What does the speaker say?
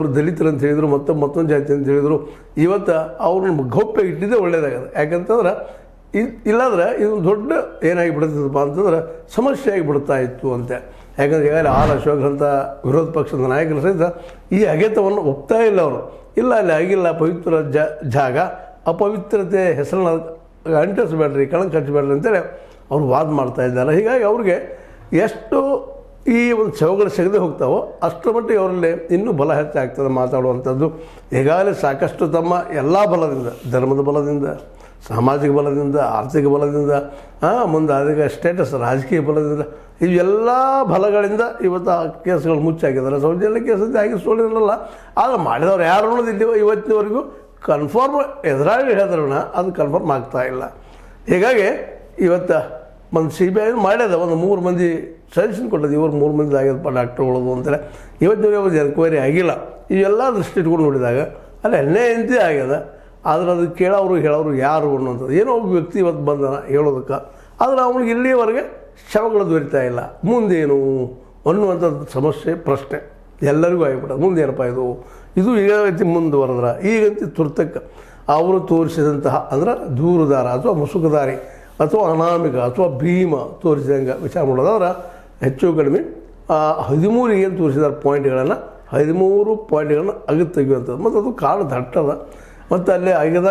ಅವರು ದಲಿತರು ಅಂತ ಹೇಳಿದರು, ಮತ್ತೊಂದು ಜಾತಿ ಅಂತ ಹೇಳಿದರು. ಇವತ್ತು ಅವ್ರನ್ನ ಗೌಪ್ಯ ಇಟ್ಟಿದ್ದೇ ಒಳ್ಳೇದಾಗದ. ಯಾಕಂತಂದ್ರೆ ಇಲ್ಲಾಂದ್ರೆ ಇದು ದೊಡ್ಡ ಏನಾಗಿಬಿಡ್ತದಪ್ಪ ಅಂತಂದ್ರೆ ಸಮಸ್ಯೆ ಆಗಿಬಿಡ್ತಾ ಇತ್ತು ಅಂತೆ. ಯಾಕಂದ್ರೆ ಈಗಾಗಲೇ ಆರ್ ಅಶೋಕ್ ಅಂತ ವಿರೋಧ ಪಕ್ಷದ ನಾಯಕರು ಸಹಿತ ಈ ಅಗೆತವನ್ನು ಒಪ್ತಾ ಇಲ್ಲ. ಅವರು ಇಲ್ಲ ಅಲ್ಲಿ ಆಗಿಲ್ಲ, ಪವಿತ್ರ ಜಾಗ, ಅಪವಿತ್ರತೆ ಹೆಸರನ್ನ ಅಂಟಿಸ್ಬೇಡ್ರಿ, ಕಳಂಕ ಹಚ್ಚಬೇಡ್ರಿ ಅಂತೇಳಿ ಅವ್ರು ವಾದ ಮಾಡ್ತಾ ಇದ್ದಾರೆ. ಹೀಗಾಗಿ ಅವ್ರಿಗೆ ಎಷ್ಟು ಈ ಒಂದು ಶವಗಳು ಸಿಗದೆ ಹೋಗ್ತಾವೋ ಅಷ್ಟರ ಮಟ್ಟಿಗೆ ಅವರಲ್ಲಿ ಇನ್ನೂ ಬಲ ಹೆಚ್ಚಾಗ್ತದೆ ಮಾತಾಡುವಂಥದ್ದು. ಈಗಾಗಲೇ ಸಾಕಷ್ಟು ತಮ್ಮ ಎಲ್ಲ ಬಲದಿಂದ, ಧರ್ಮದ ಬಲದಿಂದ, ಸಾಮಾಜಿಕ ಬಲದಿಂದ, ಆರ್ಥಿಕ ಬಲದಿಂದ, ಮುಂದೆ ಅದಕ್ಕೆ ಸ್ಟೇಟಸ್ ರಾಜಕೀಯ ಬಲದಿಂದ, ಇವೆಲ್ಲ ಬಲಗಳಿಂದ ಇವತ್ತು ಆ ಕೇಸ್ಗಳು ಮುಚ್ಚಾಕಿದ್ದಾರೆ. ಸೌಜನ್ಯ ಕೇಸಂತ ಆಗಿ ಸುಳ್ಳಿರಲ್ಲ, ಆದರೆ ಮಾಡಿದವ್ರು ಯಾರು ಅನ್ನೋದು ಇಲ್ಲಿ ಇವತ್ತಿನವರೆಗೂ ಕನ್ಫರ್ಮ್ ಎದುರಾಗಿ ಹೇಳಿದ್ರಣ ಅದು ಕನ್ಫರ್ಮ್ ಆಗ್ತಾ ಇಲ್ಲ. ಹೀಗಾಗಿ ಇವತ್ತು ಒಂದು CBI ಮಾಡ್ಯದ, ಒಂದು 3 ಮಂದಿ ಸಜೆಷನ್ ಕೊಟ್ಟದ್ದು, ಇವ್ರು 3 ಮಂದಿ ಆಗ್ಯದಪ್ಪ ಡಾಕ್ಟ್ರುಗಳದು ಅಂತೇಳಿ. ಇವತ್ತಿನ ಎನ್ಕ್ವೈರಿ ಆಗಿಲ್ಲ. ಇವೆಲ್ಲ ದೃಷ್ಟಿ ಇಟ್ಕೊಂಡು ನೋಡಿದಾಗ ಅಲ್ಲಿ ಅನ್ಯಾಯಂತೆ ಆಗ್ಯದ. ಆದರೆ ಅದು ಕೇಳೋರು ಹೇಳೋರು ಯಾರು ಅನ್ನೋಂಥದ್ದು, ಏನೋ ಒಬ್ಬ ವ್ಯಕ್ತಿ ಇವತ್ತು ಬಂದನ ಹೇಳೋದಕ್ಕೆ, ಆದರೆ ಅವ್ನಿಗೆ ಇಲ್ಲಿಯವರೆಗೆ ಶವಗಳು ದೊರೀತಾ ಇಲ್ಲ. ಮುಂದೇನು ಅನ್ನುವಂಥದ್ದು ಸಮಸ್ಯೆ, ಪ್ರಶ್ನೆ ಎಲ್ಲರಿಗೂ ಆಗಿಬಿಟ್ಟದು. ಮುಂದೇನಪ್ಪ ಇದು ಈಗಂತಿ ಮುಂದುವರೆದ್ರೆ, ಈಗಂತಿ ತುರ್ತಕ್ಕೆ ಅವರು ತೋರಿಸಿದಂತಹ ಅಂದ್ರೆ ದೂರುದಾರ ಅಥವಾ ಮುಸುಕುದಾರಿ ಅಥವಾ ಅನಾಮಿಕ ಅಥವಾ ಭೀಮ ತೋರಿಸಿದಂಗೆ ವಿಚಾರ ಮಾಡೋದಾದ್ರೆ ಹೆಚ್ಚು ಕಡಿಮೆ 13 ಏನು ತೋರಿಸಿದಾರೆ ಪಾಯಿಂಟ್ಗಳನ್ನು, 13 ಪಾಯಿಂಟ್ಗಳನ್ನು ಅಗತ್ಯ ತೆಗೆಯುವಂಥದ್ದು. ಮತ್ತು ಅದು ಕಾಳು ದಟ್ಟದ. ಮತ್ತು ಅಲ್ಲೇ ಆಗಿದ